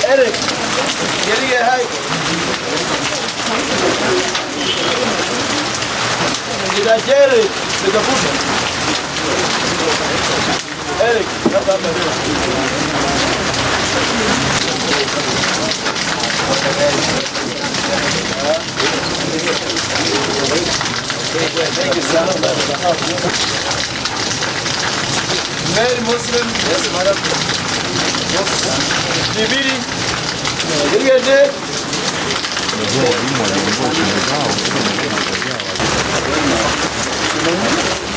Eric, geliye hay. Gida Jerry, gida Buddha. Eric, thank you, son. Very Muslim, yes, madam. Bibiri, geliye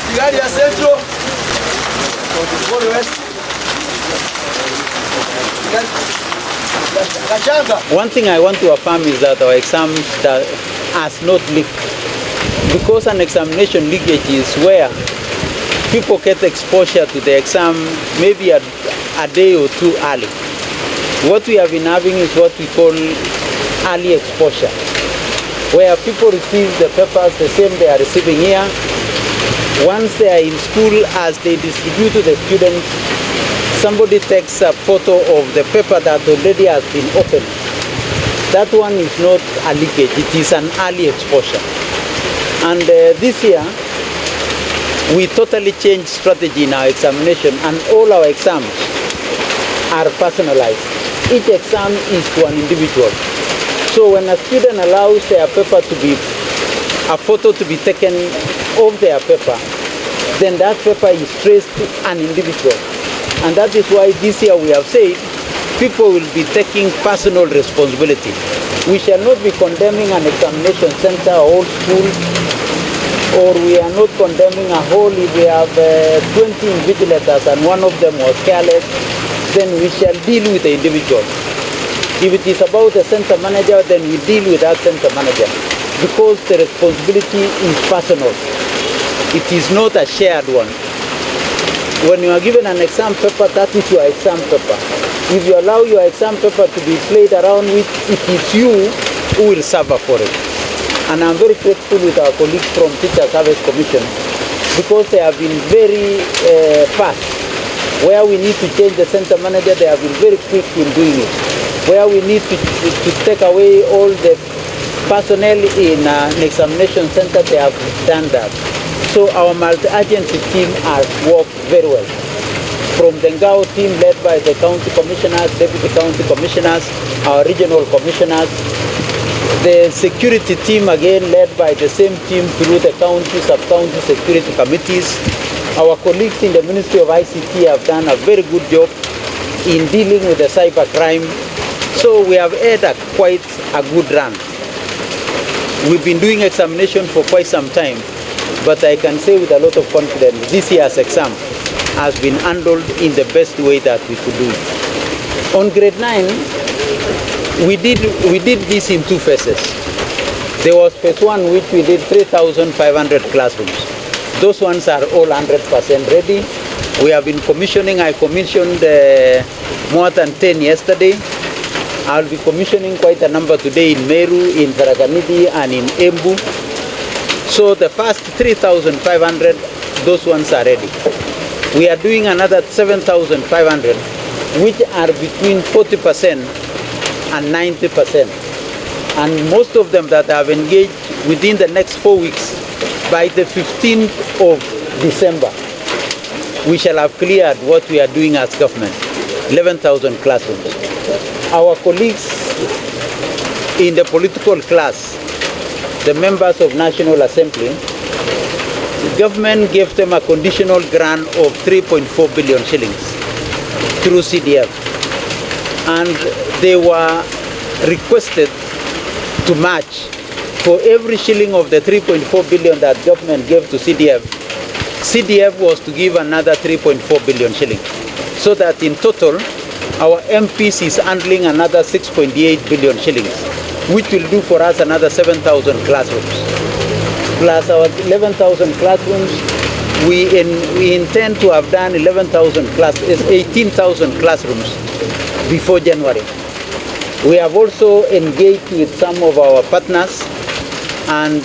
Sigari ya Centro, One thing I want to affirm is that our exam has not leaked, because an examination leakage is where people get exposure to the exam maybe a day or two early. What we have been having is what we call early exposure, where people receive the papers the same they are receiving here. Once they are in school, as they distribute to the students, somebody takes a photo of the paper that already has been opened. That one is not a leakage, it is an early exposure. And this year, we totally changed strategy in our examination, and all our exams are personalized. Each exam is to an individual. So when a student allows their paper to be, a photo to be taken of their paper, then that paper is traced to an individual. And that is why this year we have said people will be taking personal responsibility. We shall not be condemning an examination center or whole school, or we are not condemning a whole, if we have 20 invigilators and one of them was careless, then we shall deal with the individual. If it is about the center manager, then we deal with that center manager, because the responsibility is personal. It is not a shared one. When you are given an exam paper, that is your exam paper. If you allow your exam paper to be played around with, it is you who will suffer for it. And I'm very grateful with our colleagues from Teachers Service Commission, because they have been very fast. Where we need to change the center manager, they have been very quick in doing it. Where we need to take away all the personnel in an examination center, they have done that. So our multi-agency team has worked very well. From the Ngao team led by the county commissioners, deputy county commissioners, our regional commissioners, the security team again led by the same team through the county, sub-county security committees. Our colleagues in the Ministry of ICT have done a very good job in dealing with the cyber crime. So we have had quite a good run. We've been doing examination for quite some time, but I can say with a lot of confidence, this year's exam has been handled in the best way that we could do it. On grade 9, we did this in two phases. There was phase 1, which we did 3,500 classrooms. Those ones are all 100% ready. We have been commissioning. I commissioned more than 10 yesterday. I'll be commissioning quite a number today in Meru, in Tarakaniti, and in Embu. So the first 3,500, those ones are ready. We are doing another 7,500, which are between 40% and 90%. And most of them that have engaged within the next 4 weeks, by the 15th of December, we shall have cleared what we are doing as government, 11,000 classrooms. Our colleagues in the political class, the members of National Assembly, the government gave them a conditional grant of 3.4 billion shillings through CDF. and they were requested to match for every shilling of the 3.4 billion that government gave to CDF. CDF was to give another 3.4 billion shillings, so that in total our MPs is handling another 6.8 billion shillings, which will do for us another 7,000 classrooms. Plus our 11,000 classrooms, we intend to have done 18,000 classrooms before January. We have also engaged with some of our partners, and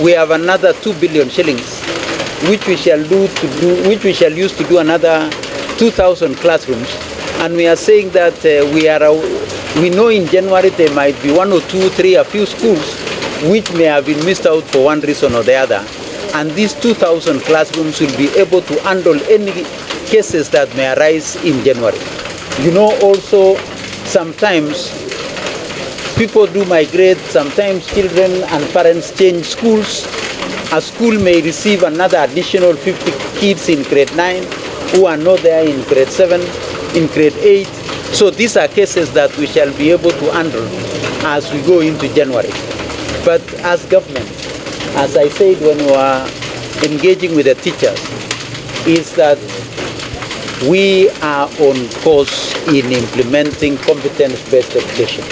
we have another 2 billion shillings, which we shall use to do another 2,000 classrooms. And we are saying that we know in January there might be 1 or 2, 3, a few schools which may have been missed out for one reason or the other. And these 2,000 classrooms will be able to handle any cases that may arise in January. You know, also sometimes people do migrate, sometimes children and parents change schools. A school may receive another additional 50 kids in grade 9 who are not there in grade 7, in grade 8. So these are cases that we shall be able to handle as we go into January. But as government, as I said when we were engaging with the teachers, is that we are on course in implementing competence-based education.